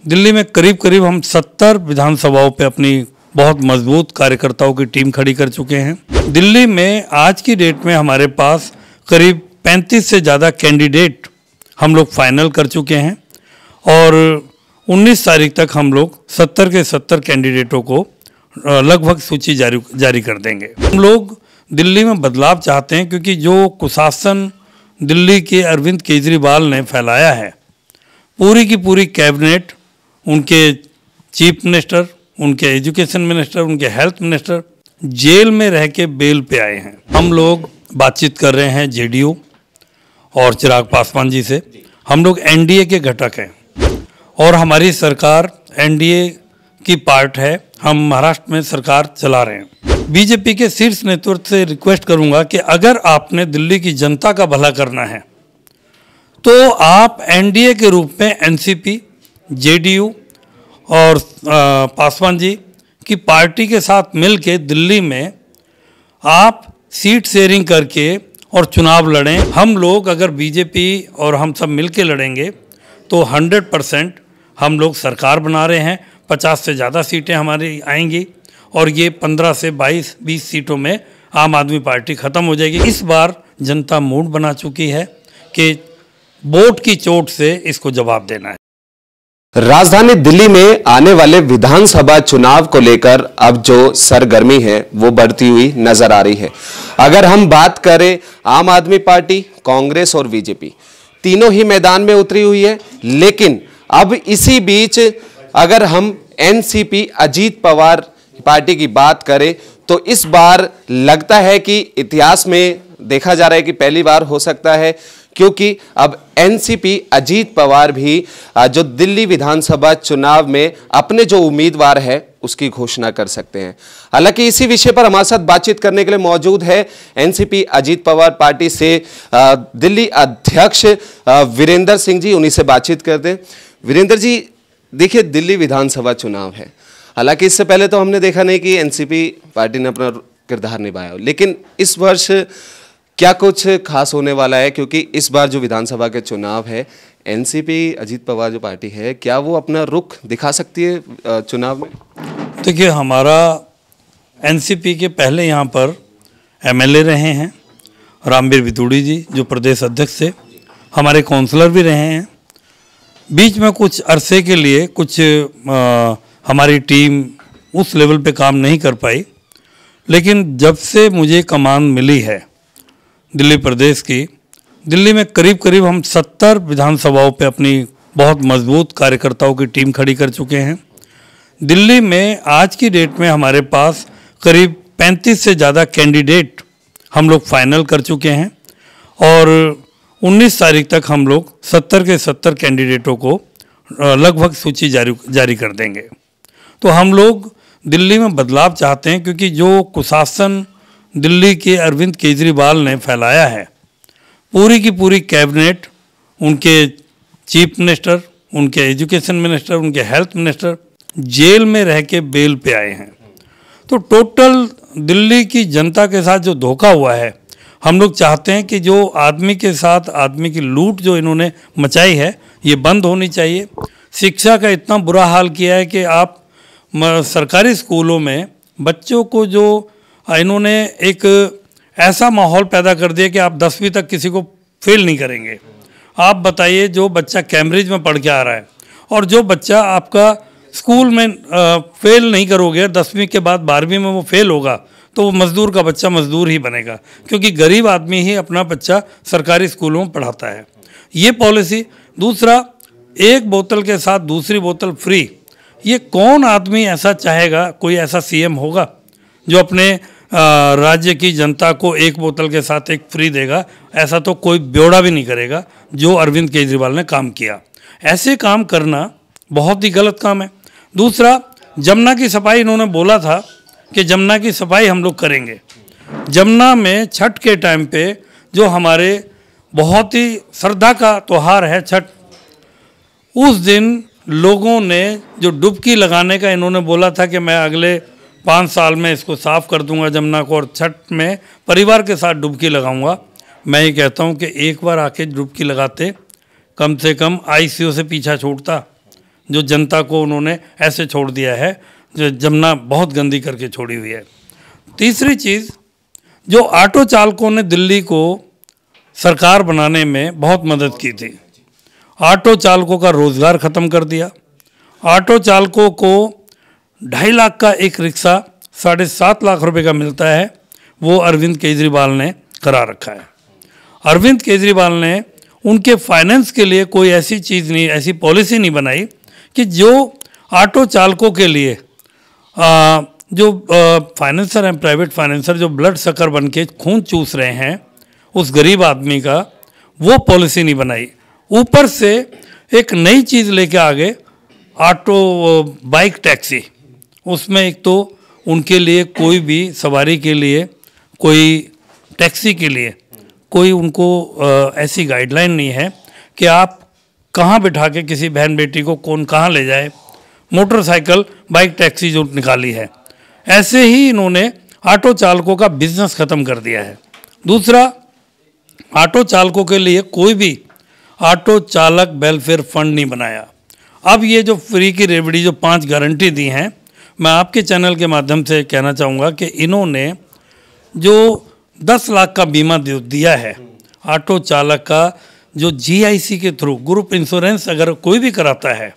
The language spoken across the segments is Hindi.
दिल्ली में करीब करीब हम 70 विधानसभाओं पे अपनी बहुत मजबूत कार्यकर्ताओं की टीम खड़ी कर चुके हैं। दिल्ली में आज की डेट में हमारे पास करीब 35 से ज़्यादा कैंडिडेट हम लोग फाइनल कर चुके हैं और 19 तारीख तक हम लोग 70 के 70 कैंडिडेटों को लगभग सूची जारी कर देंगे। हम लोग दिल्ली में बदलाव चाहते हैं क्योंकि जो कुशासन दिल्ली के अरविंद केजरीवाल ने फैलाया है, पूरी की पूरी कैबिनेट, उनके चीफ मिनिस्टर, उनके एजुकेशन मिनिस्टर, उनके हेल्थ मिनिस्टर जेल में रह के बेल पे आए हैं। हम लोग बातचीत कर रहे हैं जेडीयू और चिराग पासवान जी से। हम लोग एनडीए के घटक हैं और हमारी सरकार एनडीए की पार्ट है। हम महाराष्ट्र में सरकार चला रहे हैं। बीजेपी के शीर्ष नेतृत्व से रिक्वेस्ट करूंगा कि अगर आपने दिल्ली की जनता का भला करना है तो आप एनडीए के रूप में एनसीपी, जेडीयू और पासवान जी की पार्टी के साथ मिलके दिल्ली में आप सीट शेयरिंग करके और चुनाव लड़ें। हम लोग अगर बीजेपी और हम सब मिलके लड़ेंगे तो 100% हम लोग सरकार बना रहे हैं। 50 से ज़्यादा सीटें हमारी आएंगी और ये 15 से 22-20 सीटों में आम आदमी पार्टी ख़त्म हो जाएगी। इस बार जनता मूड बना चुकी है कि वोट की चोट से इसको जवाब देना है। राजधानी दिल्ली में आने वाले विधानसभा चुनाव को लेकर अब जो सरगर्मी है वो बढ़ती हुई नजर आ रही है। अगर हम बात करें आम आदमी पार्टी, कांग्रेस और बीजेपी तीनों ही मैदान में उतरी हुई है, लेकिन अब इसी बीच अगर हम एनसीपी अजीत पवार पार्टी की बात करें तो इस बार लगता है कि इतिहास में देखा जा रहा है कि पहली बार हो सकता है, क्योंकि अब एनसीपी अजीत पवार भी जो दिल्ली विधानसभा चुनाव में अपने जो उम्मीदवार है उसकी घोषणा कर सकते हैं। हालांकि इसी विषय पर हमारे साथ बातचीत करने के लिए मौजूद है एनसीपी अजीत पवार पार्टी से दिल्ली अध्यक्ष वीरेंद्र सिंह जी। उन्हीं से बातचीत करते हैं। वीरेंद्र जी, देखिए दिल्ली विधानसभा चुनाव है, हालांकि इससे पहले तो हमने देखा नहीं कि एनसीपी पार्टी ने अपना किरदार निभाया, लेकिन इस वर्ष क्या कुछ खास होने वाला है? क्योंकि इस बार जो विधानसभा के चुनाव है, एनसीपी अजीत पवार जो पार्टी है, क्या वो अपना रुख दिखा सकती है चुनाव में? देखिए, हमारा एनसीपी के पहले यहाँ पर एमएलए रहे हैं रामवीर वितूड़ी जी, जो प्रदेश अध्यक्ष थे, हमारे काउंसलर भी रहे हैं। बीच में कुछ अरसे के लिए कुछ हमारी टीम उस लेवल पे काम नहीं कर पाई, लेकिन जब से मुझे कमान मिली है दिल्ली प्रदेश की, दिल्ली में करीब करीब हम 70 विधानसभाओं पे अपनी बहुत मजबूत कार्यकर्ताओं की टीम खड़ी कर चुके हैं। दिल्ली में आज की डेट में हमारे पास करीब 35 से ज़्यादा कैंडिडेट हम लोग फाइनल कर चुके हैं और 19 तारीख तक हम लोग 70 के 70 कैंडिडेटों को लगभग सूची जारी कर देंगे। तो हम लोग दिल्ली में बदलाव चाहते हैं क्योंकि जो कुशासन दिल्ली के अरविंद केजरीवाल ने फैलाया है, पूरी की पूरी कैबिनेट, उनके चीफ मिनिस्टर, उनके एजुकेशन मिनिस्टर, उनके हेल्थ मिनिस्टर जेल में रह के बेल पे आए हैं। तो टोटल दिल्ली की जनता के साथ जो धोखा हुआ है, हम लोग चाहते हैं कि जो आदमी के साथ आदमी की लूट जो इन्होंने मचाई है ये बंद होनी चाहिए। शिक्षा का इतना बुरा हाल किया है कि आप सरकारी स्कूलों में बच्चों को जो इन्होंने एक ऐसा माहौल पैदा कर दिया कि आप 10वीं तक किसी को फेल नहीं करेंगे। आप बताइए, जो बच्चा कैम्ब्रिज में पढ़ के आ रहा है और जो बच्चा आपका स्कूल में फेल नहीं करोगे, 10वीं के बाद 12वीं में वो फेल होगा तो वो मज़दूर का बच्चा मज़दूर ही बनेगा, क्योंकि गरीब आदमी ही अपना बच्चा सरकारी स्कूलों में पढ़ाता है। ये पॉलिसी। दूसरा, एक बोतल के साथ दूसरी बोतल फ्री, ये कौन आदमी ऐसा चाहेगा? कोई ऐसा सीएम होगा जो अपने राज्य की जनता को एक बोतल के साथ एक फ्री देगा? ऐसा तो कोई ब्यौरा भी नहीं करेगा जो अरविंद केजरीवाल ने काम किया। ऐसे काम करना बहुत ही गलत काम है। दूसरा, जमुना की सफाई इन्होंने बोला था कि जमुना की सफाई हम लोग करेंगे। जमुना में छठ के टाइम पे जो हमारे बहुत ही श्रद्धा का त्यौहार है छठ, उस दिन लोगों ने जो डुबकी लगाने का इन्होंने बोला था कि मैं अगले 5 साल में इसको साफ़ कर दूंगा जमुना को और छठ में परिवार के साथ डुबकी लगाऊंगा। मैं ये कहता हूं कि एक बार आके डुबकी लगाते, कम से कम आईसीयू से पीछा छूटता। जो जनता को उन्होंने ऐसे छोड़ दिया है, जो जमुना बहुत गंदी करके छोड़ी हुई है। तीसरी चीज़, जो ऑटो चालकों ने दिल्ली को सरकार बनाने में बहुत मदद की थी। ऑटो चालकों का रोज़गार ख़त्म कर दिया। ऑटो चालकों को 2.5 लाख का एक रिक्शा 7.5 लाख रुपए का मिलता है, वो अरविंद केजरीवाल ने करा रखा है। अरविंद केजरीवाल ने उनके फाइनेंस के लिए कोई ऐसी चीज़ नहीं, ऐसी पॉलिसी नहीं बनाई कि जो ऑटो चालकों के लिए जो फाइनेंसर हैं, प्राइवेट फाइनेंसर जो ब्लड शक्कर बन के खून चूस रहे हैं उस गरीब आदमी का, वो पॉलिसी नहीं बनाई। ऊपर से एक नई चीज़ लेके आ गए, ऑटो बाइक टैक्सी। उसमें एक तो उनके लिए कोई भी सवारी के लिए, कोई टैक्सी के लिए कोई उनको ऐसी गाइडलाइन नहीं है कि आप कहाँ बिठा के किसी बहन बेटी को कौन कहाँ ले जाए। मोटरसाइकिल बाइक टैक्सी जो निकाली है, ऐसे ही इन्होंने ऑटो चालकों का बिजनेस ख़त्म कर दिया है। दूसरा, ऑटो चालकों के लिए कोई भी ऑटो चालक वेलफेयर फंड नहीं बनाया। अब ये जो फ्री की रेवड़ी जो 5 गारंटी दी हैं, मैं आपके चैनल के माध्यम से कहना चाहूँगा कि इन्होंने जो 10 लाख का बीमा दिया है ऑटो चालक का, जो GIC के थ्रू ग्रुप इंश्योरेंस अगर कोई भी कराता है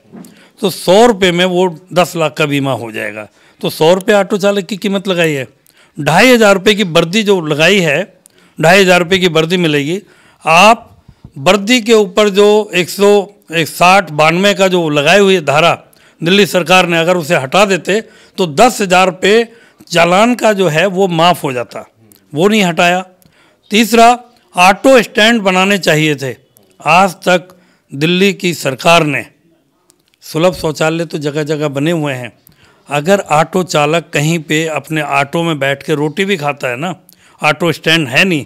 तो 100 रुपये में वो 10 लाख का बीमा हो जाएगा। तो 100 रुपये ऑटो चालक की कीमत लगाई है। 2,500 रुपये की वर्दी जो लगाई है, 2,500 रुपये की वर्दी मिलेगी। आप वर्दी के ऊपर जो 160-92 का जो लगाई हुई धारा दिल्ली सरकार ने, अगर उसे हटा देते तो 10,000 रुपये चालान का जो है वो माफ़ हो जाता, वो नहीं हटाया। तीसरा, ऑटो स्टैंड बनाने चाहिए थे। आज तक दिल्ली की सरकार ने, सुलभ शौचालय तो जगह जगह बने हुए हैं, अगर ऑटो चालक कहीं पे अपने ऑटो में बैठ के रोटी भी खाता है ना, ऑटो स्टैंड है नहीं,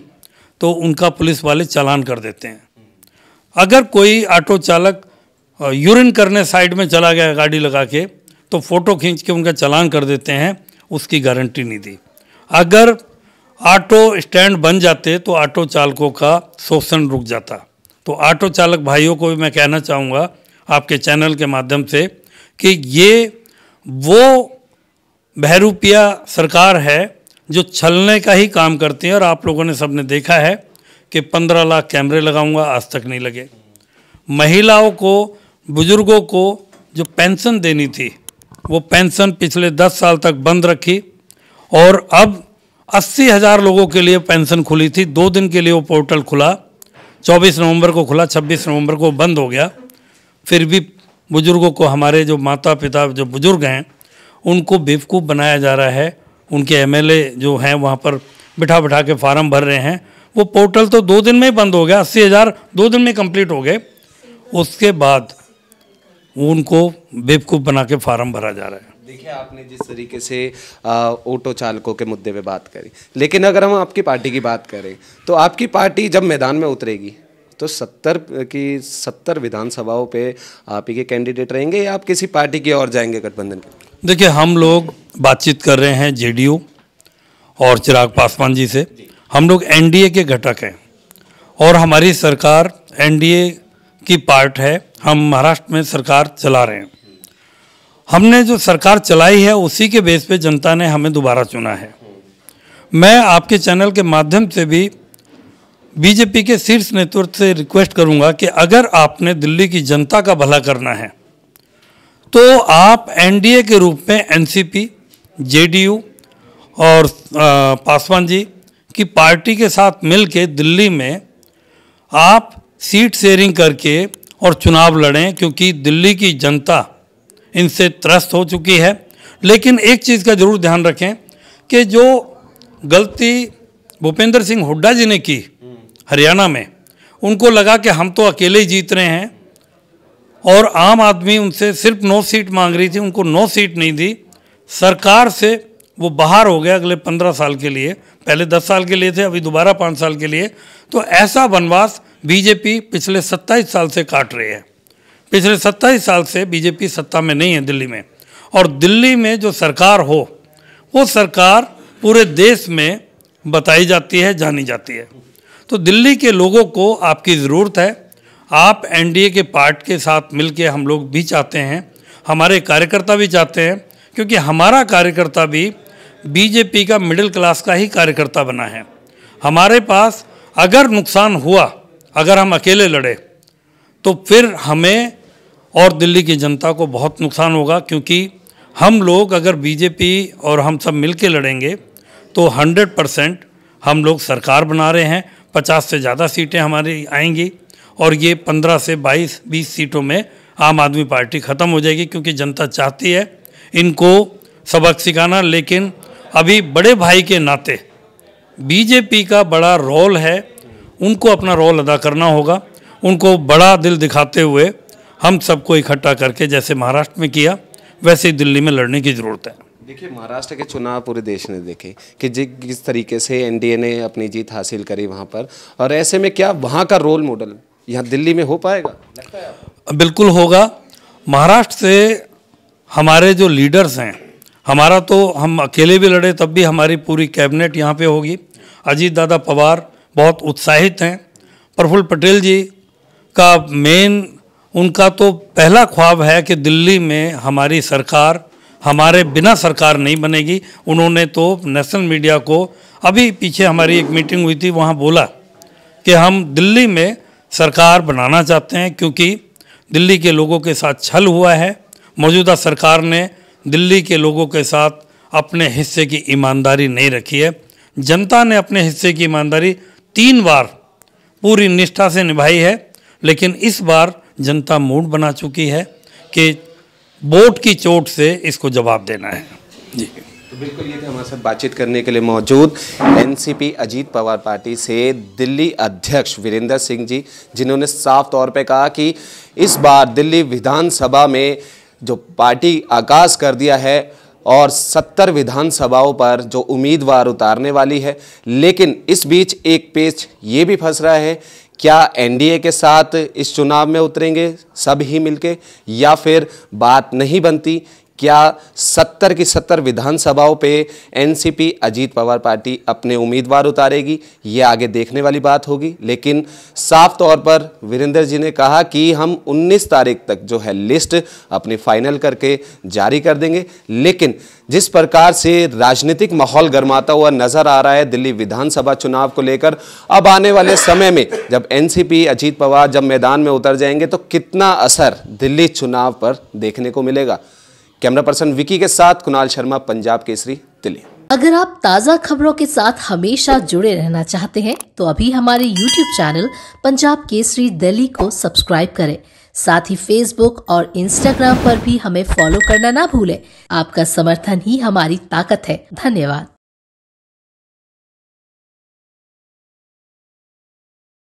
तो उनका पुलिस वाले चालान कर देते हैं। अगर कोई ऑटो चालक यूरिन करने साइड में चला गया गाड़ी लगा के, तो फ़ोटो खींच के उनका चालान कर देते हैं, उसकी गारंटी नहीं दी। अगर ऑटो स्टैंड बन जाते तो ऑटो चालकों का शोषण रुक जाता। तो ऑटो चालक भाइयों को भी मैं कहना चाहूँगा आपके चैनल के माध्यम से कि ये वो बहरूपिया सरकार है जो छलने का ही काम करती है। और आप लोगों ने सबने देखा है कि 15 लाख कैमरे लगाऊंगा, आज तक नहीं लगे। महिलाओं को, बुजुर्गों को जो पेंशन देनी थी, वो पेंशन पिछले 10 साल तक बंद रखी, और अब 80,000 लोगों के लिए पेंशन खुली थी। 2 दिन के लिए वो पोर्टल खुला, 24 नवंबर को खुला, 26 नवंबर को बंद हो गया। फिर भी बुजुर्गों को, हमारे जो माता पिता जो बुजुर्ग हैं, उनको बेवकूफ़ बनाया जा रहा है। उनके MLA जो हैं वहाँ पर बिठा बिठा के फार्म भर रहे हैं। वो पोर्टल तो 2 दिन में ही बंद हो गया, 80,000 2 दिन में कंप्लीट हो गए। उसके बाद उनको बेवकूफ़ बना के फार्म भरा जा रहा है। देखिए, आपने जिस तरीके से ऑटो चालकों के मुद्दे पे बात करी, लेकिन अगर हम आपकी पार्टी की बात करें तो आपकी पार्टी जब मैदान में उतरेगी तो 70 विधानसभाओं पे आप ही के कैंडिडेट रहेंगे या आप किसी पार्टी की और जाएंगे गठबंधन के? देखिए, हम लोग बातचीत कर रहे हैं JDU और चिराग पासवान जी से। हम लोग NDA के घटक हैं और हमारी सरकार NDA की पार्ट है। हम महाराष्ट्र में सरकार चला रहे हैं। हमने जो सरकार चलाई है उसी के बेस पे जनता ने हमें दोबारा चुना है। मैं आपके चैनल के माध्यम से भी BJP के शीर्ष नेतृत्व से रिक्वेस्ट करूंगा कि अगर आपने दिल्ली की जनता का भला करना है तो आप NDA के रूप में NCP, JDU और पासवान जी की पार्टी के साथ मिलके दिल्ली में आप सीट शेयरिंग करके और चुनाव लड़ें, क्योंकि दिल्ली की जनता इनसे त्रस्त हो चुकी है। लेकिन एक चीज़ का जरूर ध्यान रखें कि जो गलती भूपेंद्र सिंह हुड्डा जी ने की हरियाणा में, उनको लगा कि हम तो अकेले ही जीत रहे हैं, और आम आदमी उनसे सिर्फ 9 सीट मांग रही थी, उनको 9 सीट नहीं दी। सरकार से वो बाहर हो गया अगले 15 साल के लिए, पहले 10 साल के लिए थे, अभी दोबारा 5 साल के लिए। तो ऐसा वनवास BJP पिछले 27 साल से काट रही है। पिछले 27 साल से BJP सत्ता में नहीं है दिल्ली में, और दिल्ली में जो सरकार हो वो सरकार पूरे देश में बताई जाती है, जानी जाती है। तो दिल्ली के लोगों को आपकी ज़रूरत है। आप NDA के पार्ट के साथ मिलके हम लोग भी चाहते हैं हमारे कार्यकर्ता भी चाहते हैं, क्योंकि हमारा कार्यकर्ता भी बीजेपी का मिडिल क्लास का ही कार्यकर्ता बना है। हमारे पास अगर नुकसान हुआ, अगर हम अकेले लड़े, तो फिर हमें और दिल्ली की जनता को बहुत नुकसान होगा, क्योंकि हम लोग अगर बीजेपी और हम सब मिल के लड़ेंगे तो 100% हम लोग सरकार बना रहे हैं। 50 से ज़्यादा सीटें हमारी आएंगी और ये 15 से 22-20 सीटों में आम आदमी पार्टी ख़त्म हो जाएगी, क्योंकि जनता चाहती है इनको सबक सिखाना। लेकिन अभी बड़े भाई के नाते बीजेपी का बड़ा रोल है, उनको अपना रोल अदा करना होगा। उनको बड़ा दिल दिखाते हुए हम सबको इकट्ठा करके, जैसे महाराष्ट्र में किया, वैसे ही दिल्ली में लड़ने की ज़रूरत है। देखिए, महाराष्ट्र के चुनाव पूरे देश ने देखे कि किस तरीके से एनडीए ने अपनी जीत हासिल करी वहाँ पर, और ऐसे में क्या वहाँ का रोल मॉडल यहाँ दिल्ली में हो पाएगा? बिल्कुल होगा। महाराष्ट्र से हमारे जो लीडर्स हैं, हमारा तो हम अकेले भी लड़े तब भी हमारी पूरी कैबिनेट यहाँ पे होगी। अजीत दादा पवार बहुत उत्साहित हैं। प्रफुल्ल पटेल जी का उनका तो पहला ख्वाब है कि दिल्ली में हमारी सरकार, हमारे बिना सरकार नहीं बनेगी। उन्होंने तो नेशनल मीडिया को, अभी पीछे हमारी एक मीटिंग हुई थी, वहाँ बोला कि हम दिल्ली में सरकार बनाना चाहते हैं, क्योंकि दिल्ली के लोगों के साथ छल हुआ है। मौजूदा सरकार ने दिल्ली के लोगों के साथ अपने हिस्से की ईमानदारी नहीं रखी है। जनता ने अपने हिस्से की ईमानदारी 3 बार पूरी निष्ठा से निभाई है, लेकिन इस बार जनता मूड बना चुकी है कि वोट की चोट से इसको जवाब देना है। जी तो बिल्कुल, ये थे हमारे साथ बातचीत करने के लिए मौजूद एनसीपी अजीत पवार पार्टी से दिल्ली अध्यक्ष वीरेंद्र सिंह जी, जिन्होंने साफ तौर पे कहा कि इस बार दिल्ली विधानसभा में जो पार्टी आगाज कर दिया है और 70 विधानसभाओं पर जो उम्मीदवार उतारने वाली है। लेकिन इस बीच एक पेच ये भी फंस रहा है, क्या एनडीए के साथ इस चुनाव में उतरेंगे सब ही मिलके, या फिर बात नहीं बनती? क्या 70 की 70 विधानसभाओं पे एनसीपी अजीत पवार पार्टी अपने उम्मीदवार उतारेगी? ये आगे देखने वाली बात होगी। लेकिन साफ तौर पर वीरेंद्र जी ने कहा कि हम 19 तारीख तक जो है लिस्ट अपनी फाइनल करके जारी कर देंगे। लेकिन जिस प्रकार से राजनीतिक माहौल गर्माता हुआ नजर आ रहा है दिल्ली विधानसभा चुनाव को लेकर, अब आने वाले समय में जब एनसीपी अजीत पवार जब मैदान में उतर जाएंगे तो कितना असर दिल्ली चुनाव पर देखने को मिलेगा। कैमरा पर्सन विकी के साथ कुणाल शर्मा, पंजाब केसरी, दिल्ली। अगर आप ताज़ा खबरों के साथ हमेशा जुड़े रहना चाहते हैं तो अभी हमारे YouTube चैनल पंजाब केसरी दिल्ली को सब्सक्राइब करें। साथ ही Facebook और Instagram पर भी हमें फॉलो करना ना भूलें। आपका समर्थन ही हमारी ताकत है। धन्यवाद।